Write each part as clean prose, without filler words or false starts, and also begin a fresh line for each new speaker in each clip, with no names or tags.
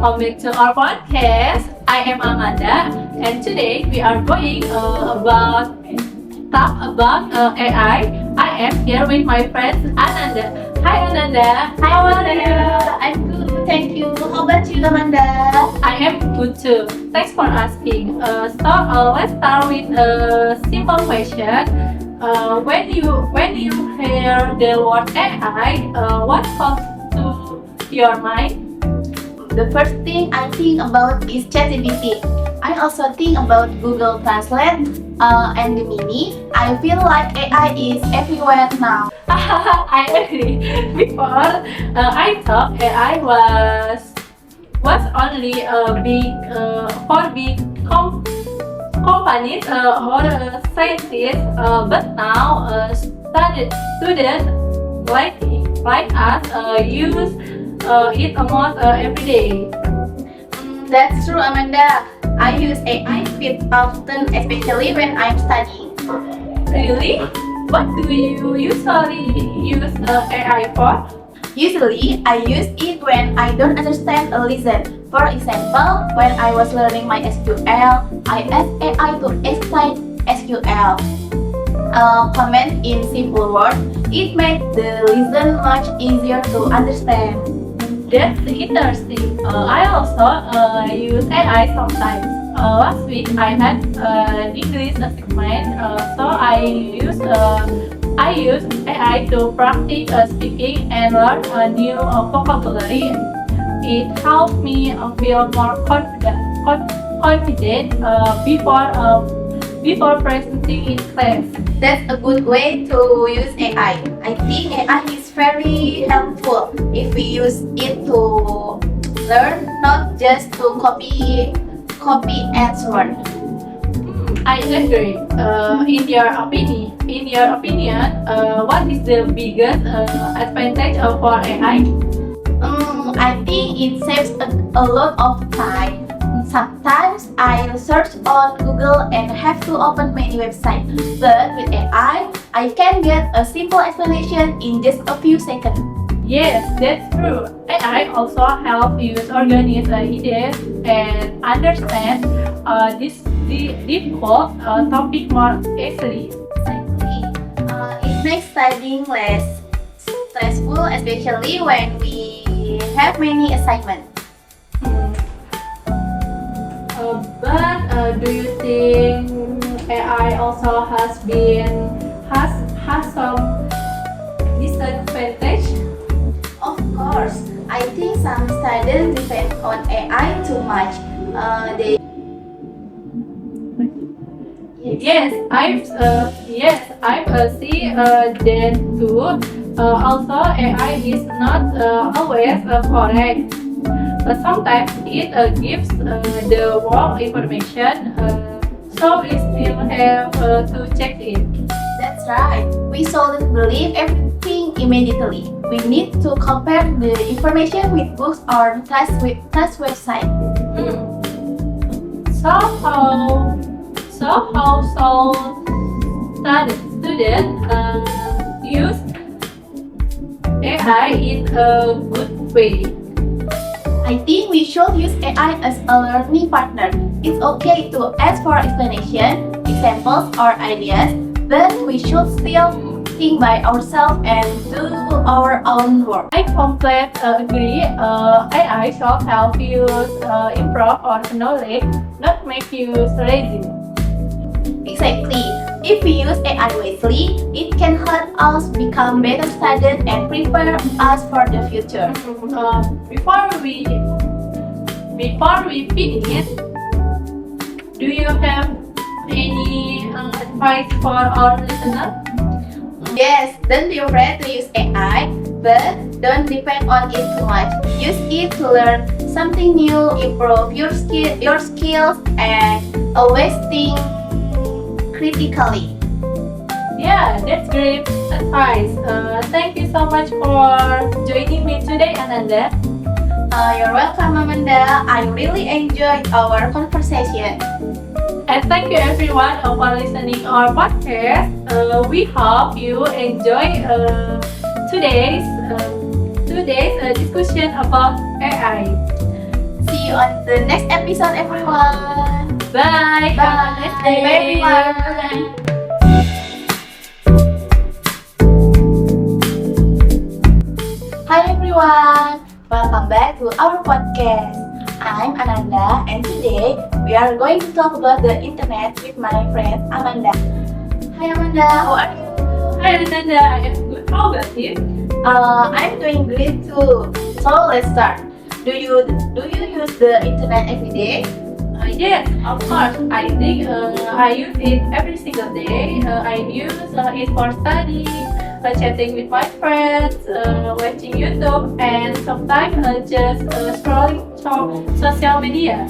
welcome back to our podcast. I am Amanda, and today we are going talk about AI. I am here with my friend Ananda. Hi Ananda.
Hi Amanda, I'm good, thank you. How about you, Amanda?
I am good too. Thanks for asking. Let's start with a simple question. When you hear the word AI, what comes to your mind?
The first thing I think about is ChatGPT. I also think about Google Translate and Gemini. I feel like AI is everywhere now.
I agree. Before, I thought AI was only for big companies or scientists, but now students like us use it almost every day.
That's true, Amanda. I use AI quite often, especially when I'm studying.
Really? What do you usually use AI for?
Usually, I use it when I don't understand a lesson. For example, when I was learning my SQL, I asked AI to explain SQL. Comment in simple words, it made the lesson much easier to understand.
That's interesting. I also use AI sometimes. Last week I had English assignment, so I use AI to practice speaking and learn a new vocabulary. It helped me feel more confident before presenting in class.
That's a good way to use AI. I think AI is very helpful if we use it to learn, not just to copy answer.
I agree. In your opinion, what is the biggest advantage for AI?
I think it saves a lot of time. Sometimes I search on Google and have to open many websites, but with AI, I can get a simple explanation in just a few seconds.
Yes, that's true. AI also helps you organize ideas and understand this difficult topic more easily.
Exactly. It makes studying less stressful, especially when we have many assignments.
But do you think AI also has some disadvantage?
Of course, I think some students depend on AI too much. They
I've seen that too. Also, AI is not always correct. Sometimes it gives the wrong information, so we still have to check it.
That's right. We shouldn't believe everything immediately. We need to compare the information with books or test website.
So how students use AI in a good way?
I think we should use AI as a learning partner. It's okay to ask for explanation, examples, or ideas, but we should still think by ourselves and do our own work.
I completely agree. AI should help you improve our knowledge, not make you lazy.
Exactly. If we use AI wisely, it can help us become better students and prepare us for the future.
Before we finish, do you have any advice for our listeners?
Yes, don't be afraid to use AI, but don't depend on it too much. Use it to learn something new, improve your skills, and always think critically.
Yeah, that's great advice. Thank you so much for joining me today, Ananda.
You're welcome, Amanda. I really enjoyed our conversation.
And thank you everyone for listening our podcast. We hope you enjoy today's discussion about AI.
See you on the next episode, everyone.
Bye. Have a nice day.
Bye, everyone. Hi everyone, welcome back to our podcast. I'm Ananda and today we are going to talk about the internet with my friend Amanda. Hi Amanda, how are you?
Hi, Ananda. I am good. How about you?
I'm doing great too. So let's start. Do you use the internet every day?
Yes, of course. I think I use it every single day. I use it for study, chatting with my friends, watching YouTube, and sometimes just scrolling through social media.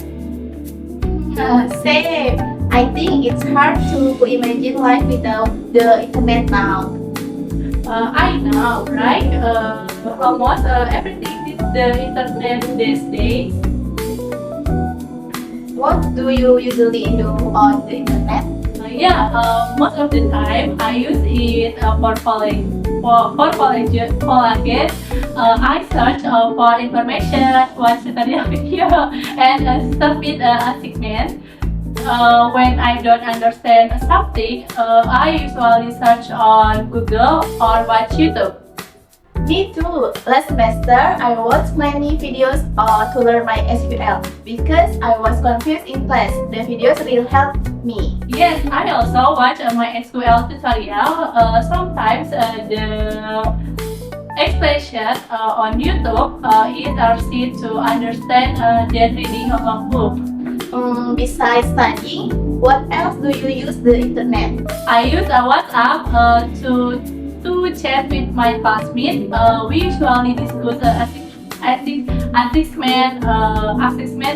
Same. I think it's hard to imagine life without the internet now.
I know, right? Almost everything is the internet these days.
What do you usually do on the internet?
Most of the time I use it for following. For collagen, I search for information, watch tutorial video, and submit assignment. When I don't understand something, I usually search on Google or watch YouTube.
Me too. Last semester, I watched many videos to learn my SQL because I was confused in class. The videos really helped me.
Yes, I also watch my SQL tutorial. Sometimes the explanation on YouTube is easy to understand than reading a long book.
Besides studying, what else do you use the internet?
I use WhatsApp to chat with my classmates. We usually discuss assessment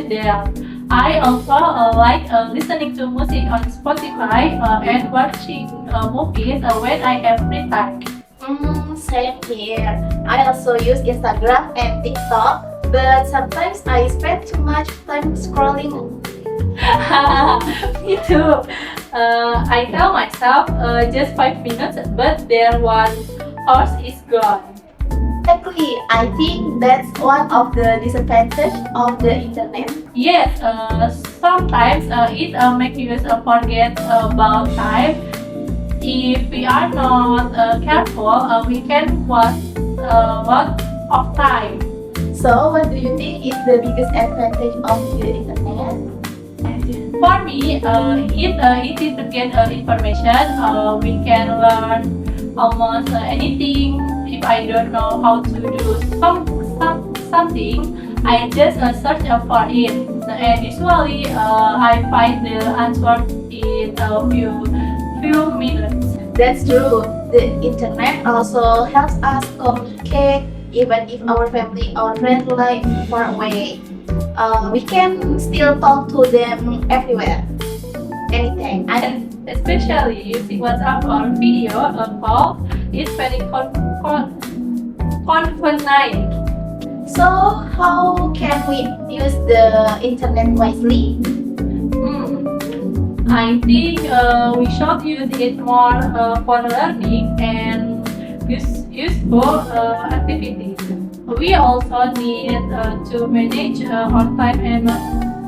there. I also like listening to music on Spotify and watching movies when I have free time.
Same here. I also use Instagram and TikTok, but sometimes I spend too much time scrolling.
Me too. I tell myself just 5 minutes, but there 1 hour is gone.
Exactly, I think that's one of the disadvantages of the internet.
Yes, sometimes it makes you forget about time. If we are not careful, we can waste a lot of time.
So, what do you think is the biggest advantage of the internet?
For me, it is to get information. We can learn almost anything. If I don't know how to do something, I just search for it. And usually, I find the answer in a few minutes.
That's true. The internet also helps us communicate even if our family or friends live far away. We can still talk to them everywhere, anytime.
And especially using WhatsApp or video call, it's very convenient.
So, how can we use the internet wisely?
I think we should use it more for learning and useful activities. We also need to manage our time and not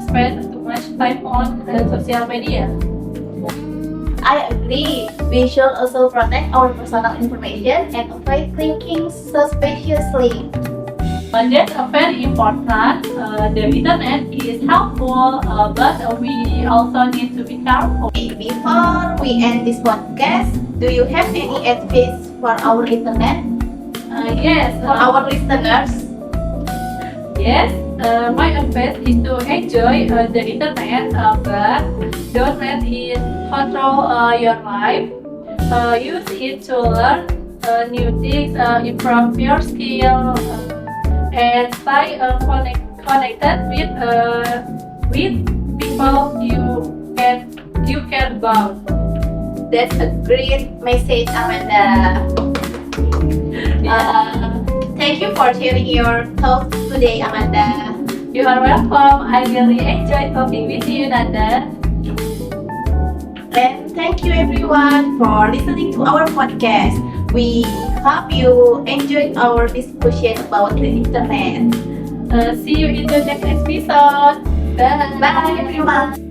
spend too much time on social media.
I agree. We should also protect our personal information and avoid clicking suspiciously.
That's very important. The internet is helpful, but we also need to be careful.
Before we end this podcast, do you have any advice for our internet?
Yes,
For our listeners?
Yes, my advice is to enjoy the internet, but don't let it control your life. Use it to learn new things, improve your skill, and stay connected with people you care about.
That's a great message, Amanda. Thank you for sharing your thoughts today, Amanda.
You are welcome. I really enjoyed talking with you, Nanda.
And thank you everyone for listening to our podcast. We hope you enjoyed our discussion about the internet.
See you in the next episode. Bye.
Bye everyone.